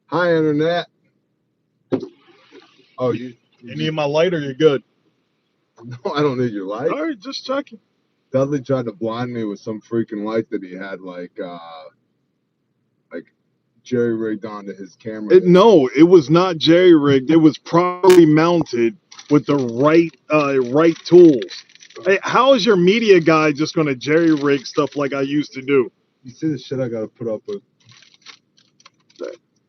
Hi, Internet. Oh, you need my light or you're good? No, I don't need your light. All right, just checking. Dudley tried to blind me with some freaking light that he had, like jerry rigged onto his camera. No, it was not jerry rigged. It was properly mounted with the right tools. Hey, how is your media guy just going to jerry rig stuff like I used to do? You see the shit I got to put up with?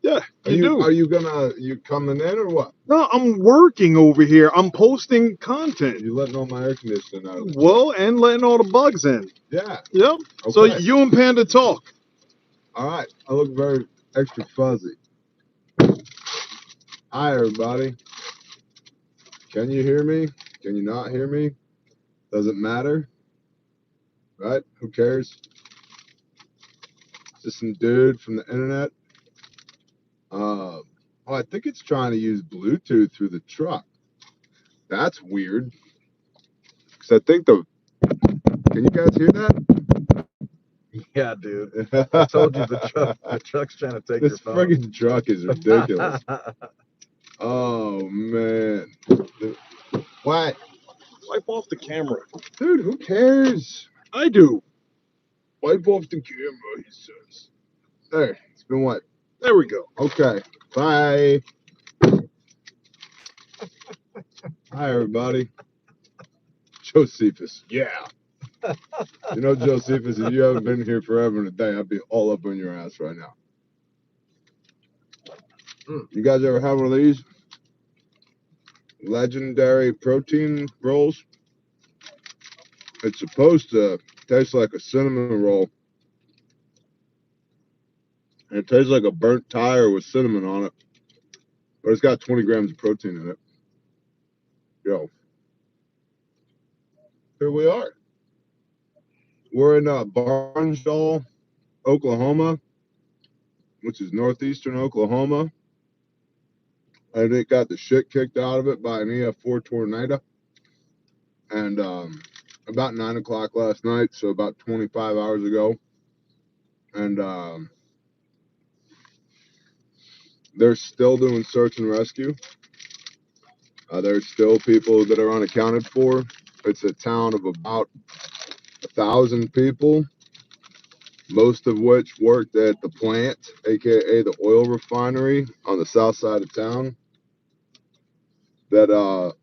Yeah, Are you coming in or what? No, I'm working over here. I'm posting content. You letting all my air conditioning out? Well, and letting all the bugs in. Yeah. Yep. Okay. So you and Panda talk. All right. I look very extra fuzzy. Hi, everybody. Can you hear me? Can you not hear me? Doesn't matter. Right? Who cares? Just some dude from the internet. Oh, I think it's trying to use Bluetooth through the truck. That's weird. Because I think can you guys hear that? Yeah, dude. I told you the truck's trying to take your phone. This friggin' truck is ridiculous. Oh, man. What? Wipe off the camera. Dude, who cares? I do. Wipe off the camera, he says. There, it's been wiped. There we go. Okay, bye. Hi, everybody. Josephus, yeah. You know, Josephus, if you haven't been here forever and a day, I'd be all up on your ass right now. You guys ever have one of these legendary protein rolls? It's supposed to taste like a cinnamon roll. And it tastes like a burnt tire with cinnamon on it. But it's got 20 grams of protein in it. Yo. Here we are. We're in Barnsdall, Oklahoma, which is northeastern Oklahoma. And it got the shit kicked out of it by an EF4 tornado. And about 9 o'clock last night, so about 25 hours ago. And they're still doing search and rescue. There's still people that are unaccounted for. It's a town of about 1,000 people, most of which worked at the plant, aka the oil refinery on the south side of town, that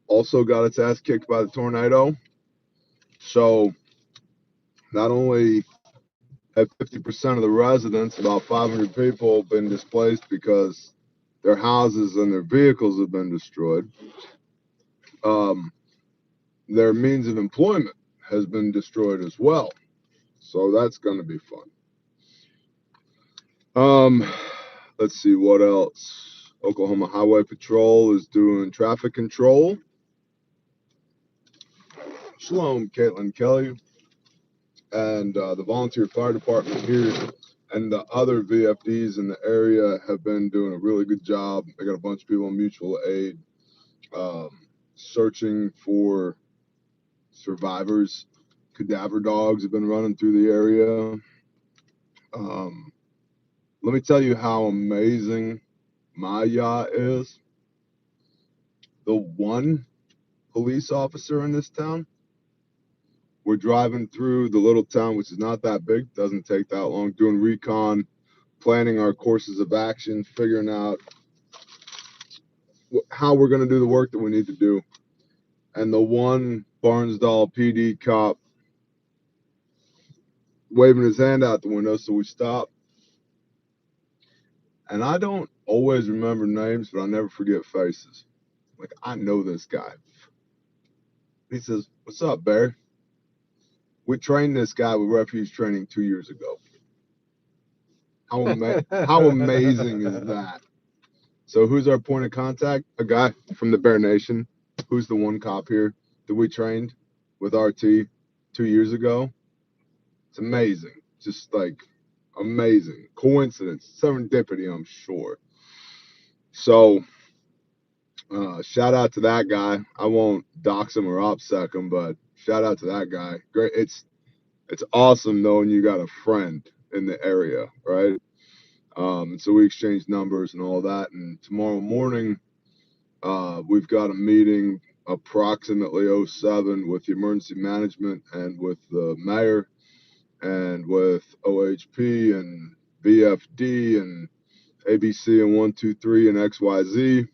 also got its ass kicked by the tornado. So not only have 50% of the residents, about 500 people, been displaced because their houses and their vehicles have been destroyed, their means of employment has been destroyed as well. So that's going to be fun. Let's see what else. Oklahoma Highway Patrol is doing traffic control. Shalom, Caitlin Kelly, and the volunteer fire department here and the other VFDs in the area have been doing a really good job. They got a bunch of people on mutual aid, searching for survivors. Cadaver dogs have been running through the area. Let me tell you how amazing my yacht is. The one police officer in this town, we're driving through the little town, which is not that big, doesn't take that long, doing recon, planning our courses of action, figuring out how we're going to do the work that we need to do. And the one Barnsdall PD cop waving his hand out the window, so we stop. And I don't always remember names, but I never forget faces. Like, I know this guy. He says, "What's up, Barry? We trained this guy with refuge training 2 years ago." How amazing is that? So who's our point of contact? A guy from the Bear Nation. Who's the one cop here that we trained with RT 2 years ago? It's amazing. Just like amazing. Coincidence. Serendipity, I'm sure. So shout out to that guy. I won't dox him or OPSEC him, but shout out to that guy. Great. It's awesome knowing you got a friend in the area, right? And so we exchanged numbers and all that. And tomorrow morning, we've got a meeting approximately 07 with the emergency management and with the mayor and with OHP and VFD and ABC and 123 and XYZ,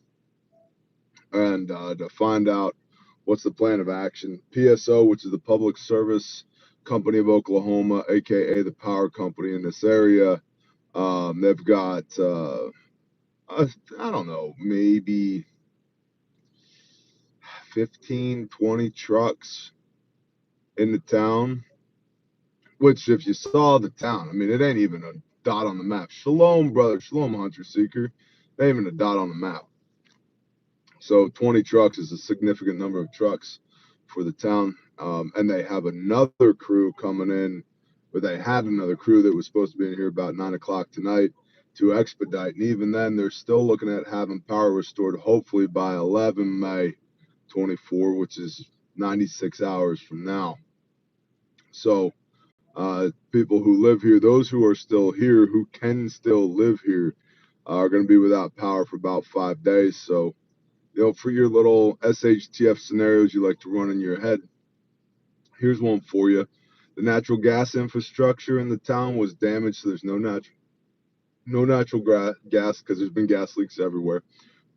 and to find out what's the plan of action. PSO, which is the Public Service Company of Oklahoma, aka the power company in this area, they've got I don't know, maybe 15, 20 trucks in the town. Which, if you saw the town, I mean, it ain't even a dot on the map. Shalom, brother, Shalom, Hunter Seeker. It ain't even a dot on the map. So 20 trucks is a significant number of trucks for the town. And they have another crew coming in, or they had another crew that was supposed to be in here about 9 o'clock tonight to expedite. And even then, they're still looking at having power restored, hopefully by 11 May 24, which is 96 hours from now. So people who live here, those who are still here, who can still live here, are going to be without power for about 5 days. So, for your little SHTF scenarios you like to run in your head, here's one for you. The natural gas infrastructure in the town was damaged, so there's no natural gas because there's been gas leaks everywhere.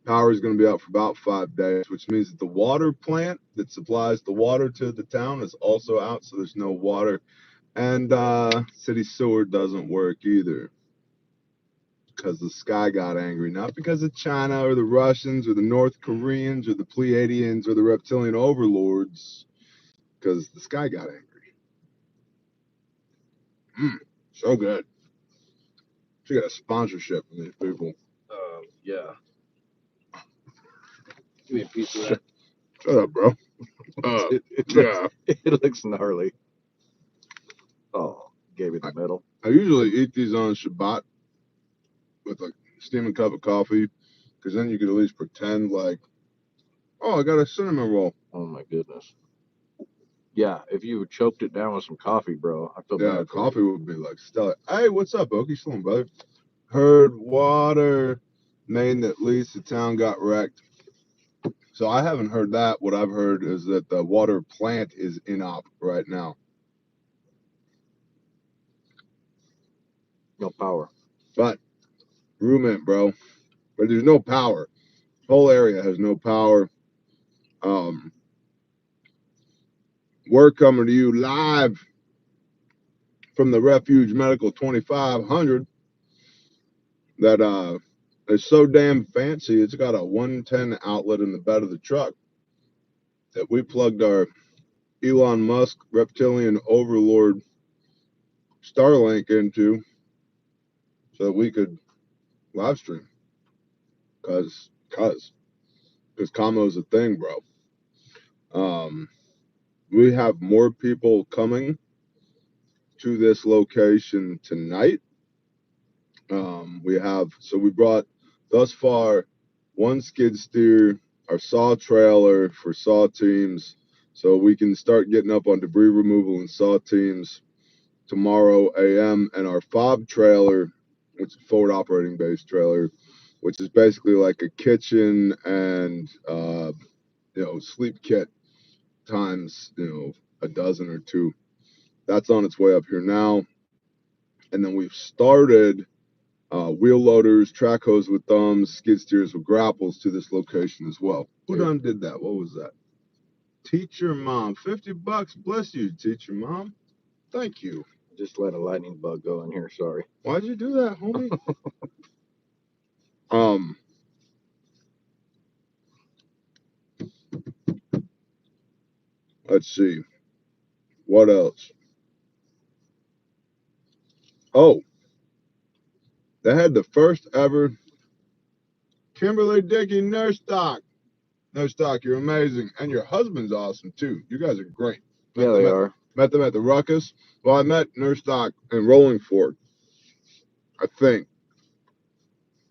Power is going to be out for about 5 days, which means that the water plant that supplies the water to the town is also out, so there's no water. And city sewer doesn't work either because the sky got angry. Not because of China or the Russians or the North Koreans or the Pleiadians or the reptilian overlords, because the sky got angry. So good. She got a sponsorship from these people. Yeah. Give me a piece of that. Shut up, bro. It looks gnarly. Oh, gave me the medal. I usually eat these on Shabbat with a steaming cup of coffee, because then you could at least pretend like, oh, I got a cinnamon roll. Oh my goodness. Yeah, if you choked it down with some coffee, bro, I feel Yeah, bad for coffee you. would be like stellar. Hey, what's up, Okie? Shalom, brother. Heard water main that leads to town got wrecked. So I haven't heard that. What I've heard is that the water plant is in op right now. No power. But room bro. But there's no power. Whole area has no power. We're coming to you live from the Refuge Medical 2500 that is so damn fancy. It's got a 110 outlet in the bed of the truck that we plugged our Elon Musk reptilian overlord Starlink into so that we could live stream. Cause Camo's a thing, bro. We have more people coming to this location tonight. We brought thus far one skid steer, our saw trailer for saw teams, so we can start getting up on debris removal and saw teams tomorrow AM, and our fob trailer, which is forward operating base trailer, which is basically like a kitchen and sleep kit times a dozen or two. That's on its way up here now. And then we've started wheel loaders, track hose with thumbs, skid steers with grapples to this location as well. Who done did that? What was that? Teacher Mom, $50. Bless you, Teacher Mom. Thank you. Just let a lightning bug go in here. Sorry. Why'd you do that, homie? Let's see. What else? Oh, they had the first ever Kimberly Dickey Nurse Doc. Nurse Doc, you're amazing. And your husband's awesome, too. You guys are great. Yeah, they are. Met them at the Ruckus. Well, I met Nurse Doc in Rolling Fork, I think.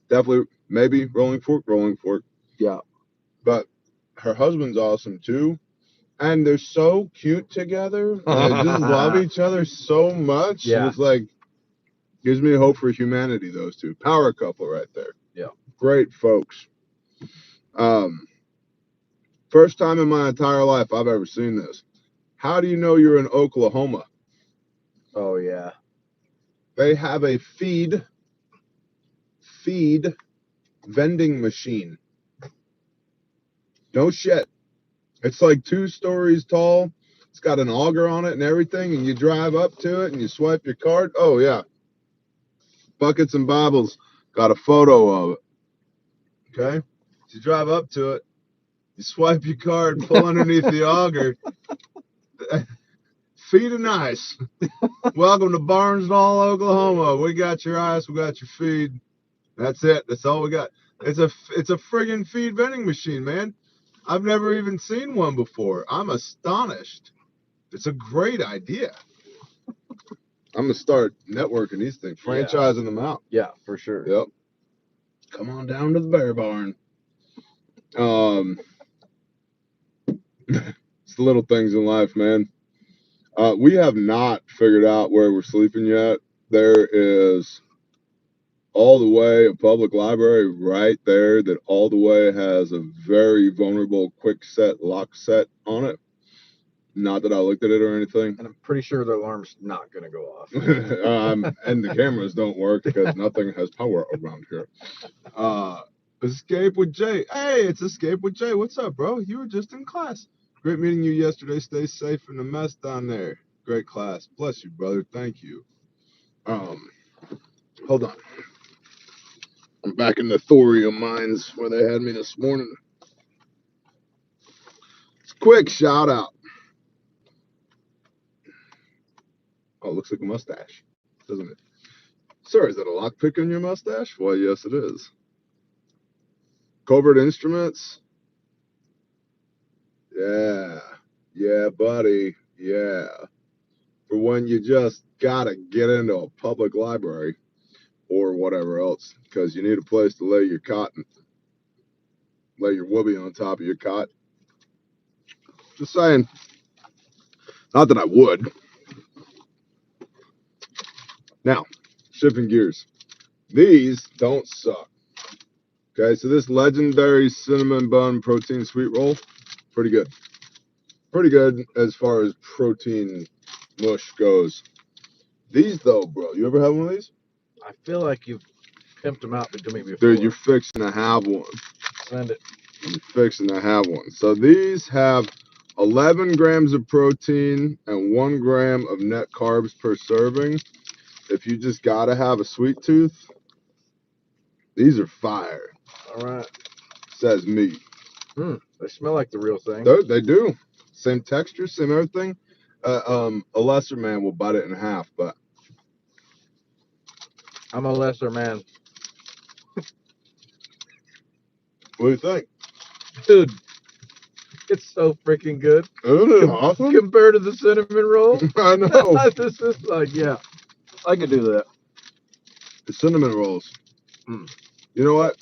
Definitely, maybe Rolling Fork. Yeah. But her husband's awesome, too. And they're so cute together. And they just love each other so much. Yeah. It's like, Gives me hope for humanity, those two. Power couple right there. Yeah. Great folks. First time in my entire life I've ever seen this. How do you know you're in Oklahoma? Oh, yeah. They have a feed vending machine. No shit. It's like 2 stories tall. It's got an auger on it and everything, and you drive up to it and you swipe your card. Oh, yeah. Buckets and Bibles got a photo of it. Okay? You drive up to it, you swipe your card, pull underneath the auger. Feed and ice. Welcome to Barnsdall, Oklahoma. We got your ice, we got your feed. That's it. That's all we got. It's a friggin' feed vending machine, man. I've never even seen one before. I'm astonished. It's a great idea. I'm gonna start networking these things, franchising them out. Yeah, for sure. Yep. Come on down to the Bear Barn. It's the little things in life, man. We have not figured out where we're sleeping yet. There is all the way a public library right there that all the way has a very vulnerable quick set lock set on it. Not that I looked at it or anything. And I'm pretty sure the alarm's not going to go off. And the cameras don't work because nothing has power around here. Escape with Jay. Hey, it's Escape with Jay. What's up, bro? You were just in class. Great meeting you yesterday. Stay safe in the mess down there. Great class. Bless you, brother. Thank you. Hold on. I'm back in the thorium mines where they had me this morning. Quick shout out. Oh, it looks like a mustache, doesn't it? Sir, is that a lockpick in your mustache? Why, yes, it is. Covert Instruments. Yeah. Yeah, buddy. Yeah. For when you just gotta get into a public library or whatever else, because you need a place to lay your cot and lay your whoopee on top of your cot. Just saying. Not that I would. Now, shifting gears. These don't suck. Okay, so this legendary cinnamon bun protein sweet roll, pretty good. Pretty good as far as protein mush goes. These though, bro, you ever have one of these? I feel like you've pimped them out to me before. Dude, you're fixing to have one. Send it. You're fixing to have one. So these have 11 grams of protein and 1 gram of net carbs per serving. If you just gotta have a sweet tooth, these are fire. All right. Says me. They smell like the real thing. They do. Same texture, same everything. A lesser man will bite it in half, but I'm a lesser man. what do you think? Dude, it's so freaking good. Isn't it awesome? Compared to the cinnamon roll. I know. This is like, yeah, I could do that. The cinnamon rolls. You know what?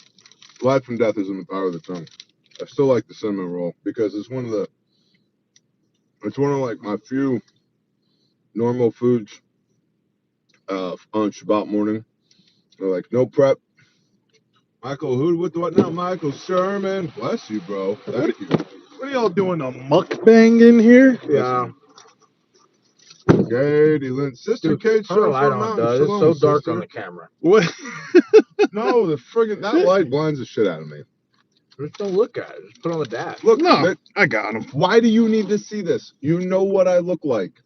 Life and death is in the power of the tongue. I still like the cinnamon roll because it's one of like my few normal foods on Shabbat morning. They're like no prep. Michael, what now? Michael Sherman. Bless you, bro. Thank you. What are y'all doing? A mukbang in here? Yeah. Katie Lynn. Sister Kate, turn the light on, Doug. It's so dark on the camera. What? No, that light blinds the shit out of me. Just don't look at it. Just put it on the dash. Look, No, I got him. why do you need to see this? You know what I look like.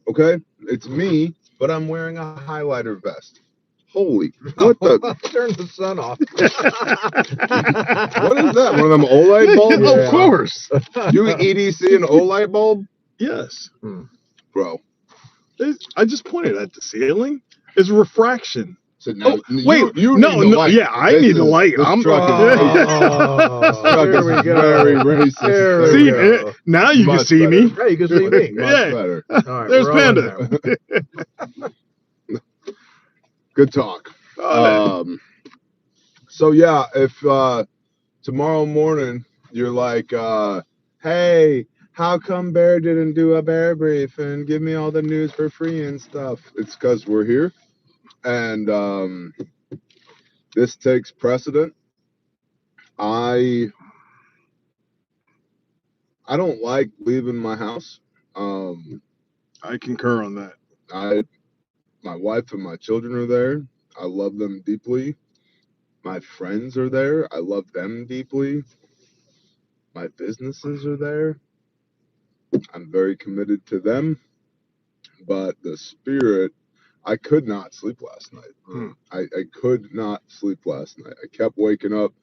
Okay? It's me, but I'm wearing a highlighter vest. Holy, what the? Turn the sun off. What is that? One of them OLED bulbs? Yeah, of course. You EDC an OLED bulb? Yes. Bro. I just pointed at the ceiling. It's refraction. So now, wait, you no, need the light. yeah, I need the light. This I'm truck There we is go. very racist. There we See, go. now you can Much see better. me. Hey, you can see me. Much Yeah. better. All right, There's we're on Panda. now. Good talk. So yeah, if tomorrow morning you're like, hey, how come Bear didn't do a Bear brief and give me all the news for free and stuff? It's because we're here. And this takes precedent. I don't like leaving my house. I concur on that. My wife and my children are there. I love them deeply. My friends are there. I love them deeply. My businesses are there. I'm very committed to them. But the spirit, I could not sleep last night. I could not sleep last night. I kept waking up,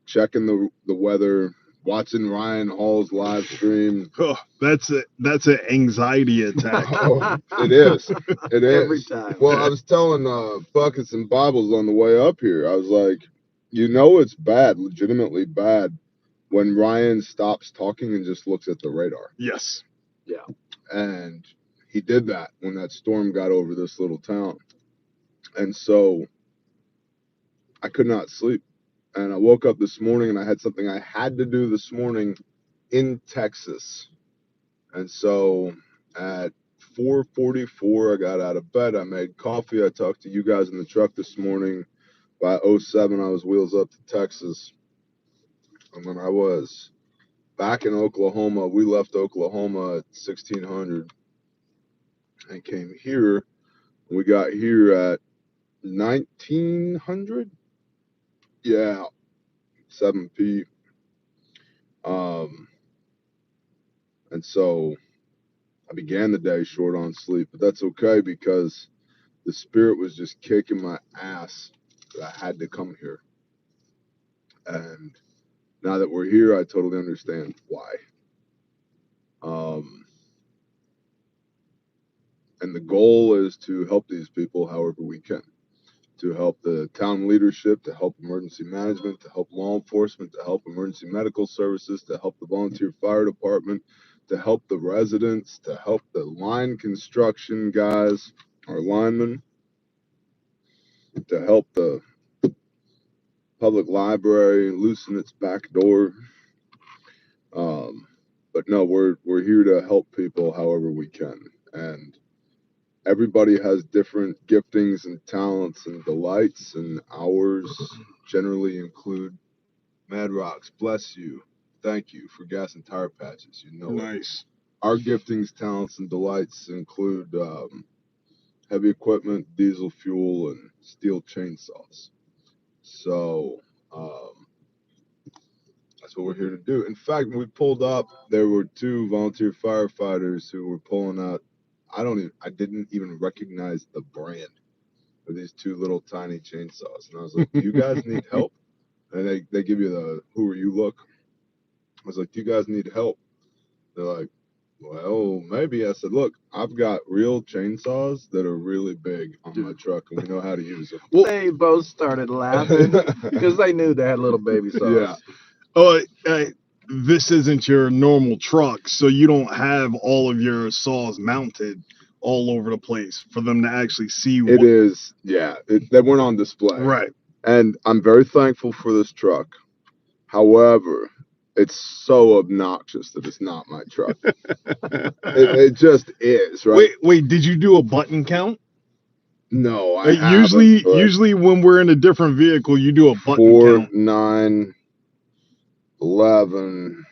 checking the weather, watching Ryan Hall's live stream. Oh, that's an anxiety attack. Oh, it is. It is. Every time. Well, I was telling Buckets and Bibles on the way up here, I was like, it's bad, legitimately bad, when Ryan stops talking and just looks at the radar. Yes. Yeah. And he did that when that storm got over this little town. And so I could not sleep. And I woke up this morning and I had something I had to do this morning in Texas. And so at 4:44, I got out of bed. I made coffee. I talked to you guys in the truck this morning. By 07, I was wheels up to Texas. And when I was back in Oklahoma, we left Oklahoma at 1600 and came here. We got here at 1900. Yeah, 7 p. And so I began the day short on sleep, but that's okay because the spirit was just kicking my ass that I had to come here. And now that we're here, I totally understand why. And the goal is to help these people however we can, to help the town leadership, to help emergency management, to help law enforcement, to help emergency medical services, to help the volunteer fire department, to help the residents, to help the line construction guys, our linemen, to help the public library loosen its back door. But no, we're here to help people however we can. And everybody has different giftings and talents and delights, and ours generally include Mad Rocks. Bless you. Thank you for gas and tire patches. Nice. Our giftings, talents, and delights include heavy equipment, diesel fuel, and steel chainsaws. So that's what we're here to do. In fact, when we pulled up, there were two volunteer firefighters who were pulling out. I didn't even recognize the brand of these two little tiny chainsaws. And I was like, do you guys need help? And they give you the, who are you look. I was like, do you guys need help? They're like, well, maybe. I said, look, I've got real chainsaws that are really big on my truck, and we know how to use them. Well, they both started laughing because they knew they had little baby saws. Yeah. This isn't your normal truck, so you don't have all of your saws mounted all over the place for them to actually see. It is, yeah. They weren't on display. Right. And I'm very thankful for this truck. However, it's so obnoxious that it's not my truck. it just is, right? Wait, did you do a button count? No, I usually when we're in a different vehicle, you do a button 4, count. 9, 11,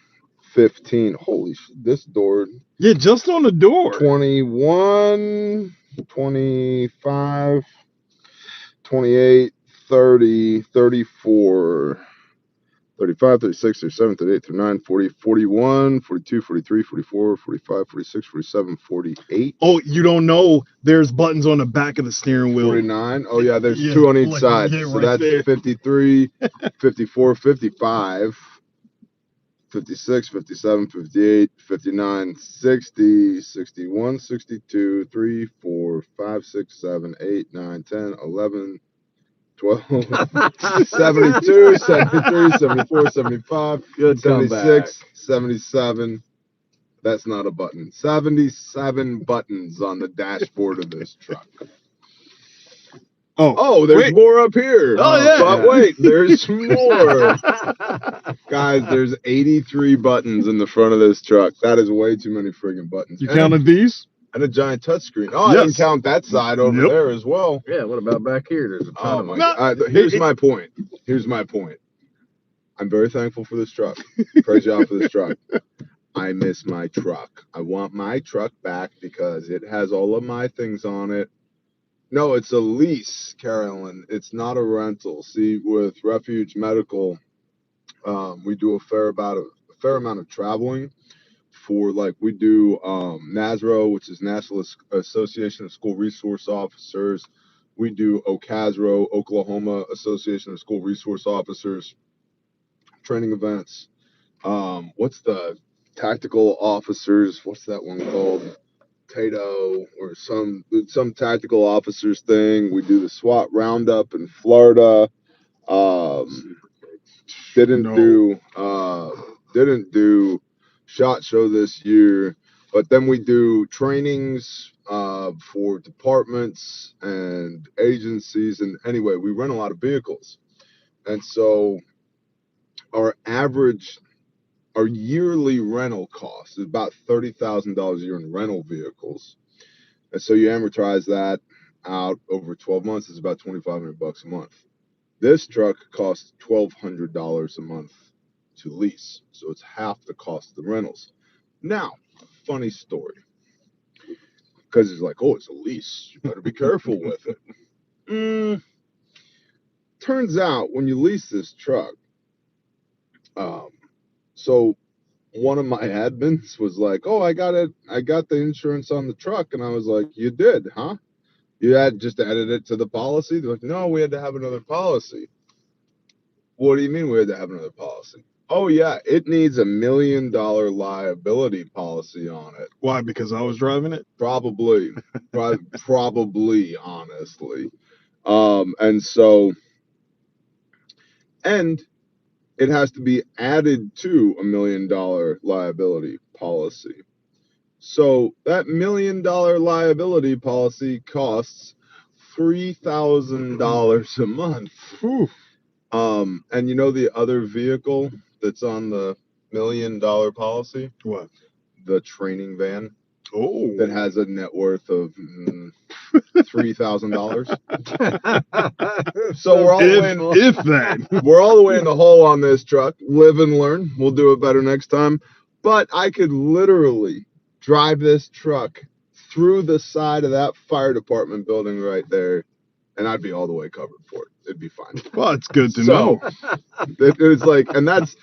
15. Holy shit, this door. Yeah, just on the door. 21, 25, 28, 30, 34, 35, 36, 37, 38, 39, 40, 41, 42, 43, 44, 45, 46, 47, 48. Oh, you don't know there's buttons on the back of the steering wheel. 49. Oh, yeah, there's two on each side. Yeah, so right that's there. 53, 54, 55, 56, 57, 58, 59, 60, 61, 62, 3, 4, 5, 6, 7, 8, 9, 10, 11, 12, 72, 73, 74, 75, Good 76, comeback. 77. That's not a button. 77 buttons on the dashboard of this truck. Oh, there's more up here. Oh, yeah. But wait, there's more. Guys, there's 83 buttons in the front of this truck. That is way too many friggin' buttons. You counted these? And a giant touchscreen. Oh, I didn't count that side over there as well. Yeah, what about back here? There's a ton Oh of my them. God. Here's my point. I'm very thankful for this truck. Praise God for this truck. I miss my truck. I want my truck back because it has all of my things on it. No, it's a lease, Carolyn. It's not a rental. See, with Refuge Medical, we do a fair amount of traveling. For like we do NASRO, which is National Association of School Resource Officers. We do OCASRO, Oklahoma Association of School Resource Officers, training events. What's the tactical officers? What's that one called? Tato or some tactical officers thing. We do the SWAT roundup in Florida. Didn't do SHOT Show this year, but then we do trainings for departments and agencies, and anyway, we rent a lot of vehicles, and so our yearly rental cost is about $30,000 a year in rental vehicles, and so you amortize that out over 12 months. It's about $2,500 a month. This truck costs $1,200 a month to lease, so it's half the cost of the rentals. Now, funny story, because it's like, oh, it's a lease, you better be careful with it. Turns out when you lease this truck, so one of my admins was like, oh, I got the insurance on the truck, and I was like, you did, huh? You had just added it to the policy? They're like, no, we had to have another policy. What do you mean we had to have another policy? Oh, yeah, it needs $1 million liability policy on it. Why? Because I was driving it? Probably, probably, honestly. And it has to be added to $1 million liability policy. So that $1 million liability policy costs $3,000 a month. Ooh. And you know the other vehicle that's on the $1 million policy? What? The training van. Oh. That has a net worth of $3,000. So we're all we're all the way in the hole on this truck. Live and learn. We'll do it better next time. But I could literally drive this truck through the side of that fire department building right there, and I'd be all the way covered for it. It'd be fine. Well, it's good to know. It's like, and that's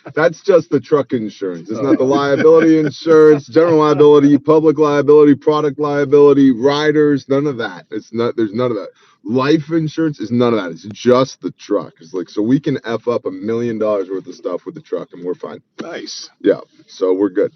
just the truck insurance. It's not the liability insurance, general liability, public liability, product liability, riders, none of that. There's none of that. Life insurance is none of that. It's just the truck. It's like, so we can F up $1 million worth of stuff with the truck and we're fine. Nice. Yeah. So we're good.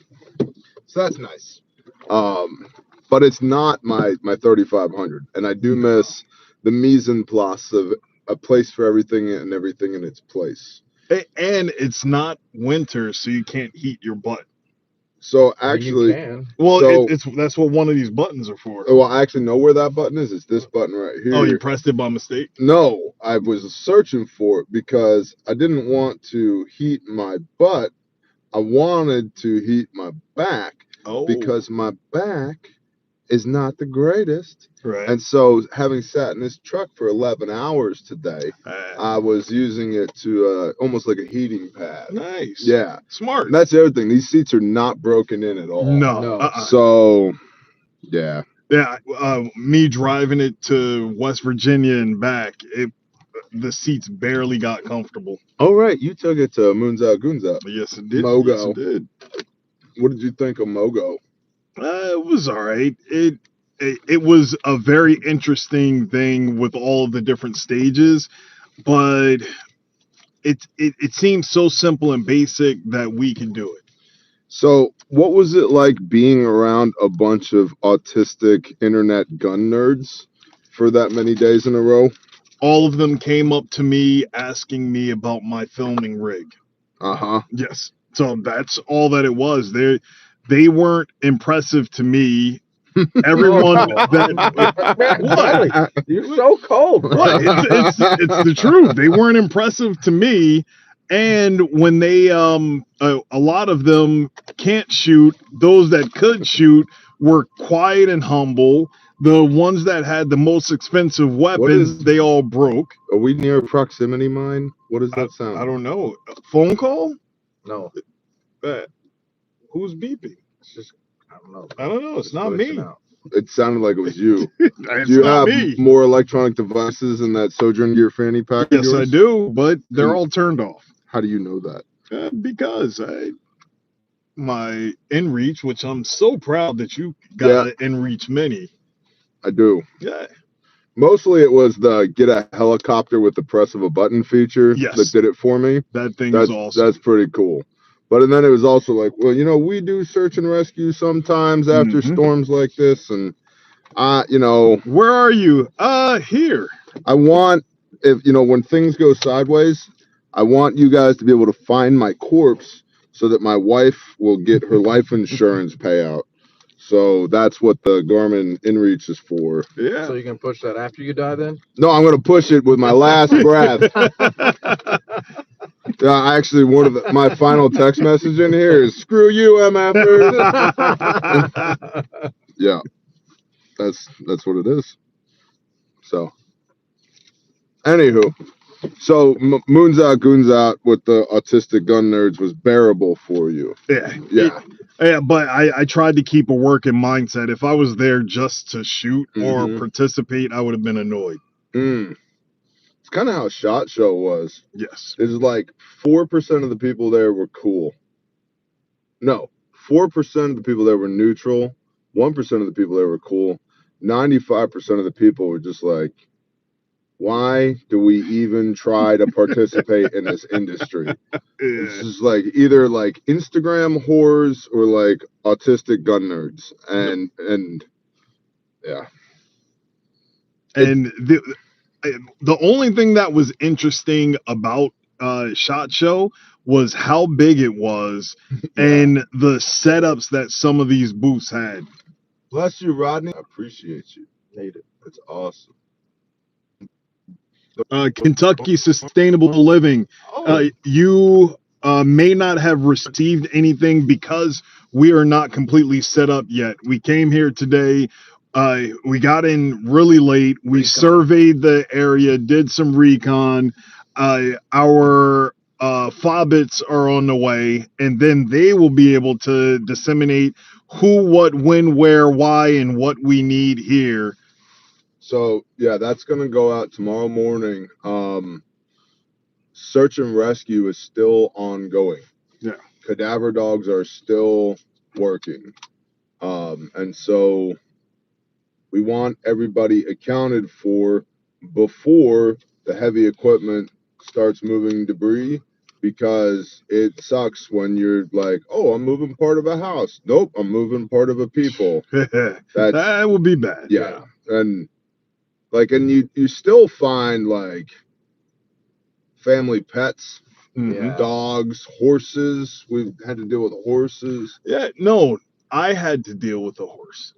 So that's nice. But it's not my 3,500. And I do miss the mise en place of a place for everything and everything in its place. And it's not winter, so you can't heat your butt. So actually, that's what one of these buttons are for. Well, I actually know where that button is. It's this button right here. Oh, you pressed it by mistake? No, I was searching for it because I didn't want to heat my butt. I wanted to heat my back because my back is not the greatest. Right. And so having sat in this truck for 11 hours today, I was using it to almost like a heating pad. Nice. Yeah. Smart. And that's the other thing. These seats are not broken in at all. No. So, yeah. Yeah. Me driving it to West Virginia and back, the seats barely got comfortable. Oh, right. You took it to Moons Out, Goons Out. Yes, it did. Mogo. Yes, it did. What did you think of Mogo? It was all right. It was a very interesting thing with all of the different stages, but it seems so simple and basic that we can do it. So what was it like being around a bunch of autistic internet gun nerds for that many days in a row? All of them came up to me asking me about my filming rig. Uh-huh. Yes. So that's all that it was. They weren't impressive to me. Everyone what? You're so cold. What? It's the truth. They weren't impressive to me. And when they a lot of them can't shoot, those that could shoot were quiet and humble. The ones that had the most expensive weapons, they all broke. Are we near proximity mine? What does that sound? I don't know. Phone call? No, Who's beeping? it's just I don't know. I don't know. It's not me. Out. It sounded like it was you. It's Do you not have me. more electronic devices in that Sojourn Gear fanny pack? Yes, I do, but they're all turned off. How do you know that? Because my InReach, which I'm so proud that you got an InReach Mini. I do. Yeah. Mostly it was the get a helicopter with the press of a button feature that did it for me. That thing is awesome. That's pretty cool. But then it was also like, well, you know, we do search and rescue sometimes after storms like this, and you know, where are you? Here. I want, if you know, when things go sideways, I want you guys to be able to find my corpse so that my wife will get her life insurance payout. So that's what the Garmin InReach is for. Yeah. So you can push that after you die then? No, I'm going to push it with my last breath. Actually, one of my final text message in here is "Screw you, MFers." Yeah, that's what it is. So, anywho, so Moons Out, Goons Out with the Autistic Gun Nerds was bearable for you. Yeah. But I tried to keep a working mindset. If I was there just to shoot or participate, I would have been annoyed. It's kind of how SHOT Show was. Yes. It's like 4% of the people there were cool. No, 4% of the people there were neutral. 1% of the people there were cool. 95% of the people were just like, why do we even try to participate in this industry? It's just like either like Instagram whores or like autistic gun nerds. And yeah. And the only thing that was interesting about SHOT Show was how big it was and the setups that some of these booths had. Bless you, Rodney. I appreciate you. Hate it. That's awesome. Kentucky Sustainable Living. You may not have received anything because we are not completely set up yet. We came here today. We got in really late. We surveyed the area, did some recon. Our fobbits are on the way, and then they will be able to disseminate who, what, when, where, why, and what we need here. So yeah, that's gonna go out tomorrow morning. Search and rescue is still ongoing. Yeah, cadaver dogs are still working, and so we want everybody accounted for before the heavy equipment starts moving debris, because it sucks when you're like, oh, I'm moving part of a house. Nope, I'm moving part of a people. That would be bad. Yeah. And like, and you still find like family pets, dogs, horses. We've had to deal with horses. Yeah, no, I had to deal with a horse.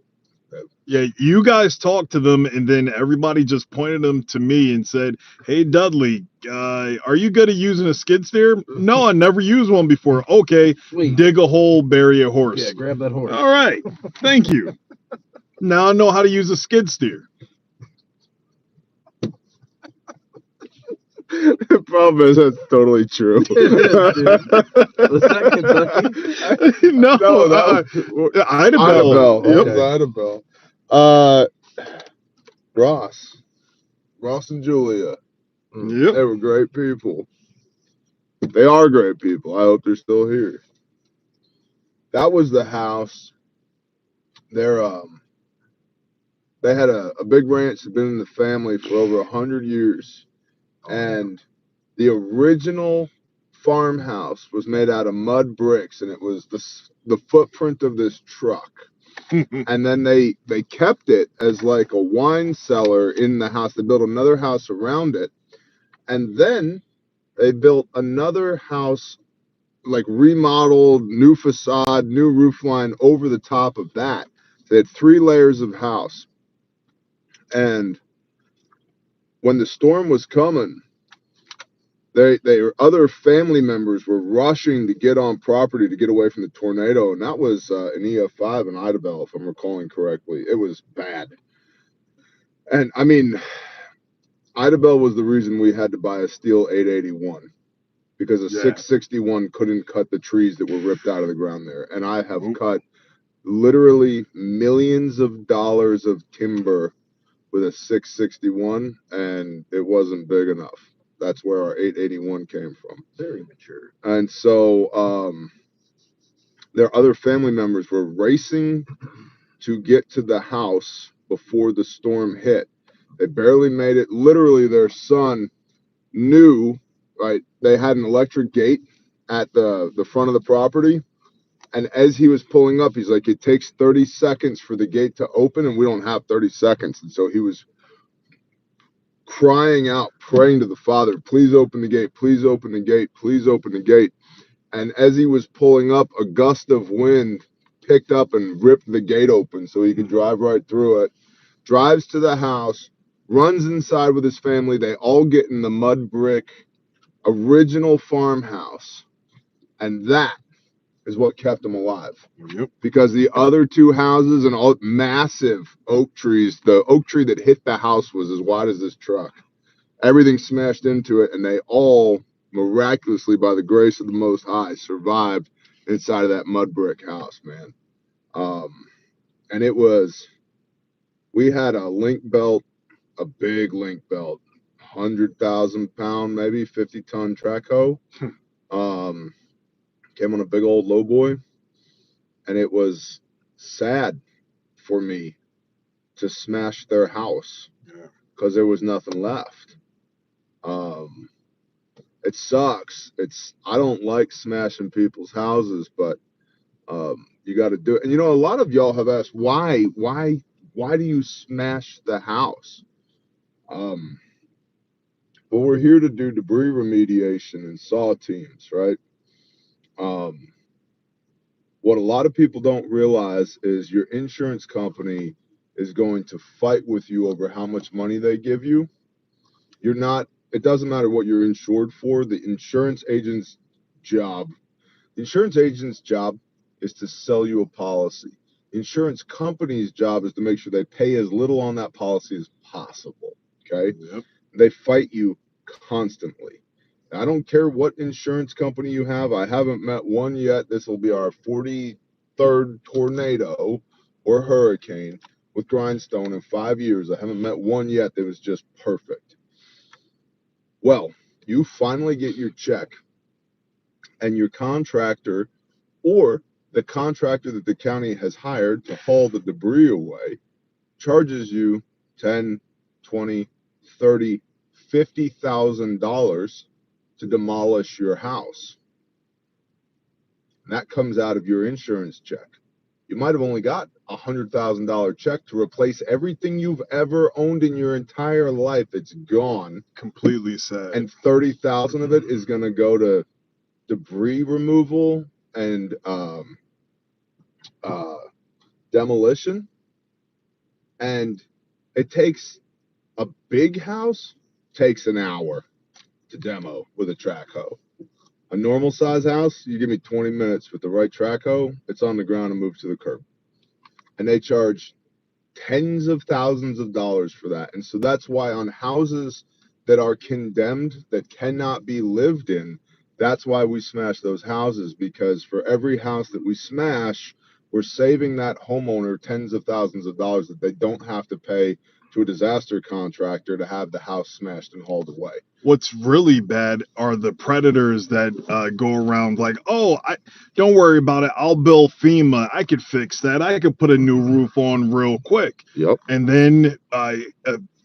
Yeah, you guys talked to them, and then everybody just pointed them to me and said, "Hey, Dudley, are you good at using a skid steer?" No, I never used one before. Okay, sweet. Dig a hole, bury a horse. Yeah, grab that horse. All right, thank you. Now I know how to use a skid steer. The problem is that's totally true. Was that Kentucky? No, Idabel. Yep, Idabel. Ross and Julia. Yep. They were great people. They are great people. I hope they're still here. That was the house. They had a big ranch that had been in the family for over 100 years. And the original farmhouse was made out of mud bricks, and it was the footprint of this truck. And then they kept it as like a wine cellar in the house. They built another house around it, and then they built another house, like remodeled, new facade, new roof line over the top of that. They had 3 layers of house. And when the storm was coming, other family members were rushing to get on property to get away from the tornado, and that was an EF5 in Idabel, if I'm recalling correctly. It was bad. And I mean, Idabel was the reason we had to buy a steel 881, because a 661 couldn't cut the trees that were ripped out of the ground there. And I have cut literally millions of dollars of timber with a 661, and it wasn't big enough. That's where our 881 came from. Very mature. And so their other family members were racing to get to the house before the storm hit. They barely made it. Literally, their son knew, right? They had an electric gate at the front of the property. And as he was pulling up, he's like, it takes 30 seconds for the gate to open, and we don't have 30 seconds. And so he was crying out, praying to the Father, please open the gate, please open the gate, please open the gate. And as he was pulling up, a gust of wind picked up and ripped the gate open so he could drive right through it. Drives to the house, runs inside with his family. They all get in the mud brick original farmhouse. And that is what kept him alive. Yep. Because the other two houses and all massive oak trees, the oak tree that hit the house was as wide as this truck. Everything smashed into it, and they all miraculously, by the grace of the Most High, survived inside of that mud brick house, man. And it was, we had a link belt, a big link belt, 100,000 pound, maybe 50-ton track hoe. Came on a big old low boy, and it was sad for me to smash their house because there was nothing left. It sucks. I don't like smashing people's houses, but you got to do it. And a lot of y'all have asked why do you smash the house? Well, we're here to do debris remediation and saw teams, right? What a lot of people don't realize is your insurance company is going to fight with you over how much money they give you. It doesn't matter what you're insured for. The insurance agent's job is to sell you a policy. The insurance company's job is to make sure they pay as little on that policy as possible. Okay? Yep. They fight you constantly. I don't care what insurance company you have. I haven't met one yet. This will be our 43rd tornado or hurricane with Grindstone in 5 years. I haven't met one yet that was just perfect. Well, you finally get your check, and your contractor or the contractor that the county has hired to haul the debris away charges you $10, $20, $30, $50,000 to demolish your house. And that comes out of your insurance check. You might have only got a $100,000 check to replace everything you've ever owned in your entire life. It's gone. Completely sad. And 30,000 of it is going to go to debris removal and demolition. And it takes a big house takes an hour to demo with a track hoe. A normal size house, you give me 20 minutes with the right track hoe, it's on the ground and moved to the curb. And they charge tens of thousands of dollars for that. And so that's why on houses that are condemned, that cannot be lived in, that's why we smash those houses, because for every house that we smash, we're saving that homeowner tens of thousands of dollars that they don't have to pay to a disaster contractor to have the house smashed and hauled away. What's really bad are the predators that go around like, oh, don't worry about it. I'll bill FEMA. I could fix that. I could put a new roof on real quick. Yep. And then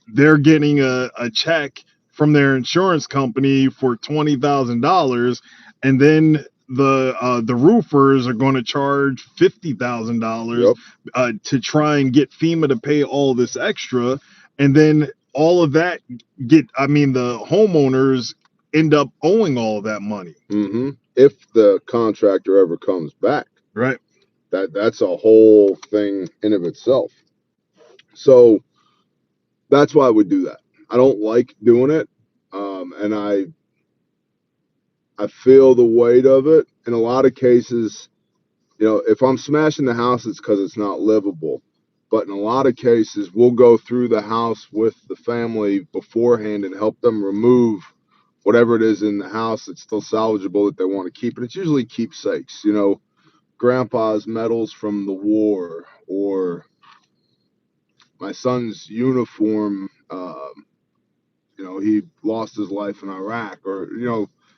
they're getting a check from their insurance company for $20,000, and then the roofers are going to charge $50,000 to try and get FEMA to pay all this extra, and then all of that the homeowners end up owing all of that money. Mm-hmm. If the contractor ever comes back, right? That's a whole thing in of itself. So that's why I would do that. I don't like doing it, and I feel the weight of it. In a lot of cases, if I'm smashing the house, it's because it's not livable. But in a lot of cases, we'll go through the house with the family beforehand and help them remove whatever it is in the house that's still salvageable that they want to keep. And it's usually keepsakes, grandpa's medals from the war, or my son's uniform. He lost his life in Iraq, or,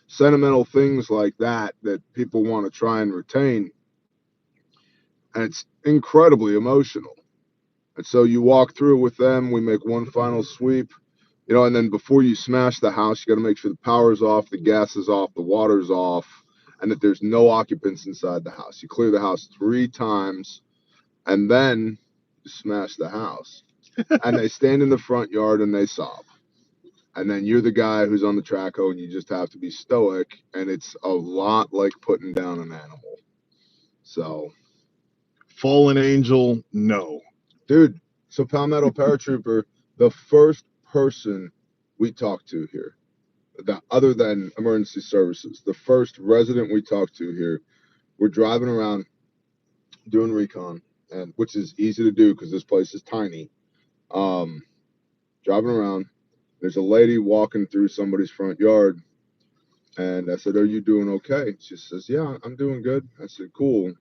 sentimental things like that people want to try and retain. And it's incredibly emotional. And so you walk through with them. We make one final sweep, and then before you smash the house, you got to make sure the power's off, the gas is off, the water's off, and that there's no occupants inside the house. You clear the house 3 times, and then you smash the house. And they stand in the front yard and they sob. And then you're the guy who's on the track hoe, and you just have to be stoic. And it's a lot like putting down an animal. So, Fallen angel, no. dude, so Palmetto Paratrooper, the first person we talked to here, other than emergency services, the first resident we talked to here, we're driving around doing recon, and which is easy to do because this place is tiny. Driving around, there's a lady walking through somebody's front yard, and I said, "Are you doing okay?" She says, "Yeah, I'm doing good." I said, "Cool.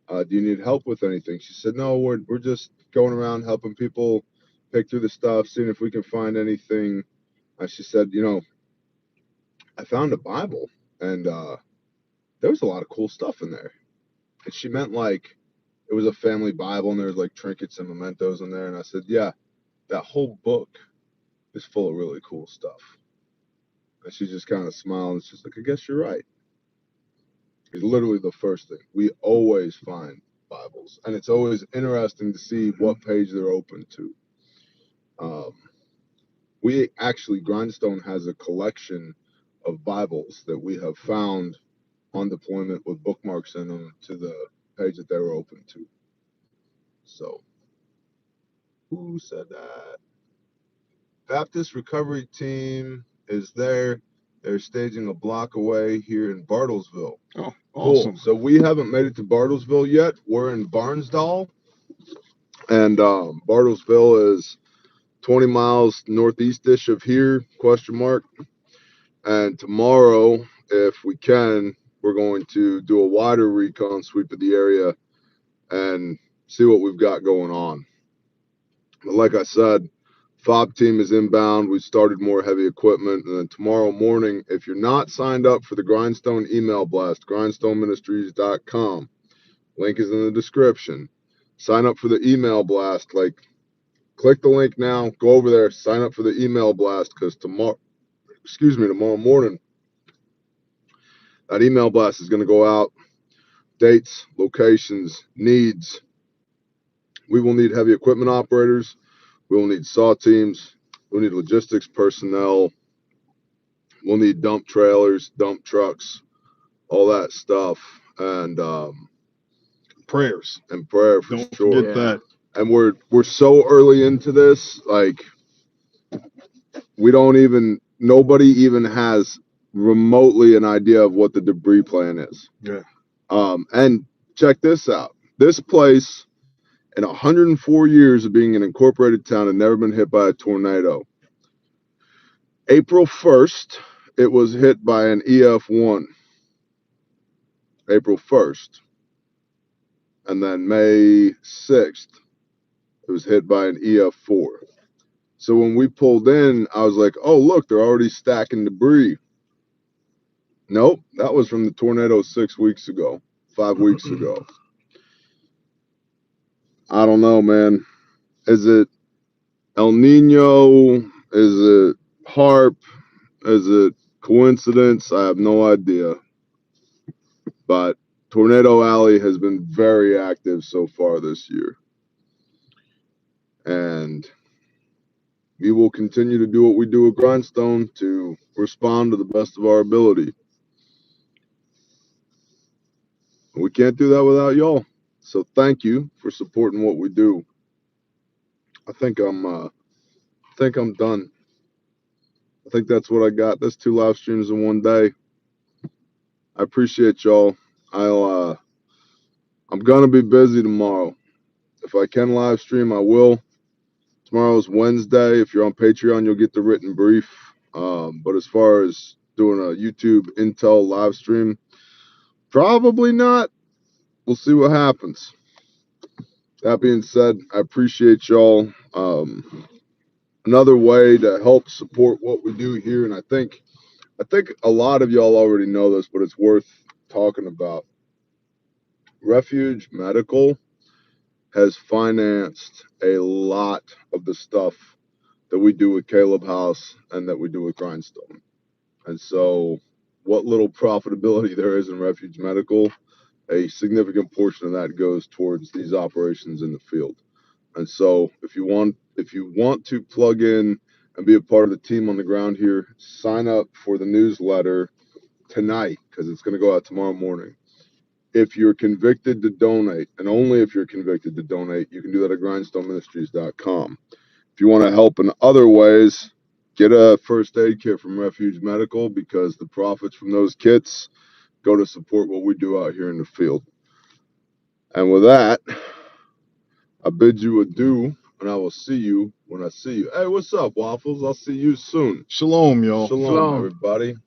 Do you need help with anything?" She said, "No, we're just going around helping people pick through the stuff, seeing if we can find anything." She said, "I found a Bible, and there was a lot of cool stuff in there." And she meant like it was a family Bible, and there's like trinkets and mementos in there. And I said, "Yeah, that whole book is full of really cool stuff." And she just kind of smiled, and she's like, "I guess you're right." It's literally the first thing. We always find Bibles, and it's always interesting to see what page they're open to. We actually, Grindstone has a collection of Bibles that we have found on deployment with bookmarks in them to the page that they were open to. So, who said that? Baptist Recovery Team is there. They're staging a block away here in Bartlesville. Oh, awesome. Cool. So we haven't made it to Bartlesville yet. We're in Barnsdall, and Bartlesville is 20 miles northeast-ish of here, ? And tomorrow, if we can, we're going to do a wider recon sweep of the area and see what we've got going on. But like I said, FOB team is inbound. We started more heavy equipment. And then tomorrow morning, if you're not signed up for the Grindstone email blast, grindstoneministries.com, link is in the description. Sign up for the email blast. Click the link now, go over there, sign up for the email blast, because tomorrow morning, that email blast is going to go out. Dates, locations, needs. We will need heavy equipment operators. We will need saw teams. We'll need logistics personnel. We'll need dump trailers, dump trucks, all that stuff. And prayers. And prayer for Don't sure. Forget that. And we're so early into this, like nobody even has remotely an idea of what the debris plan is. Yeah. And check this out. This place, in 104 years of being an incorporated town, had never been hit by a tornado. April 1st, it was hit by an EF1. April 1st. And then May 6th, it was hit by an EF4. So when we pulled in, I was like, oh, look, they're already stacking debris. Nope, that was from the tornado 5 weeks ago. I don't know, man. Is it El Nino? Is it HARP? Is it coincidence? I have no idea. But Tornado Alley has been very active so far this year. And we will continue to do what we do at Grindstone to respond to the best of our ability. We can't do that without y'all. So thank you for supporting what we do. I think I'm done. I think that's what I got. That's 2 live streams in one day. I appreciate y'all. I'm gonna be busy tomorrow. If I can live stream, I will. Tomorrow's Wednesday. If you're on Patreon, you'll get the written brief. But as far as doing a YouTube Intel live stream, probably not. We'll see what happens. That being said, I appreciate y'all. Another way to help support what we do here, and I think a lot of y'all already know this, but it's worth talking about. Refuge Medical has financed a lot of the stuff that we do with Caleb House and that we do with Grindstone. And so what little profitability there is in Refuge Medical, a significant portion of that goes towards these operations in the field. And so if you want to plug in and be a part of the team on the ground here, sign up for the newsletter tonight because it's going to go out tomorrow morning. If you're convicted to donate, and only if you're convicted to donate, you can do that at grindstoneministries.com. If you want to help in other ways, get a first aid kit from Refuge Medical because the profits from those kits go to support what we do out here in the field. And with that, I bid you adieu, and I will see you when I see you. Hey, what's up, Waffles? I'll see you soon. Shalom, y'all. Shalom, Shalom. everybody.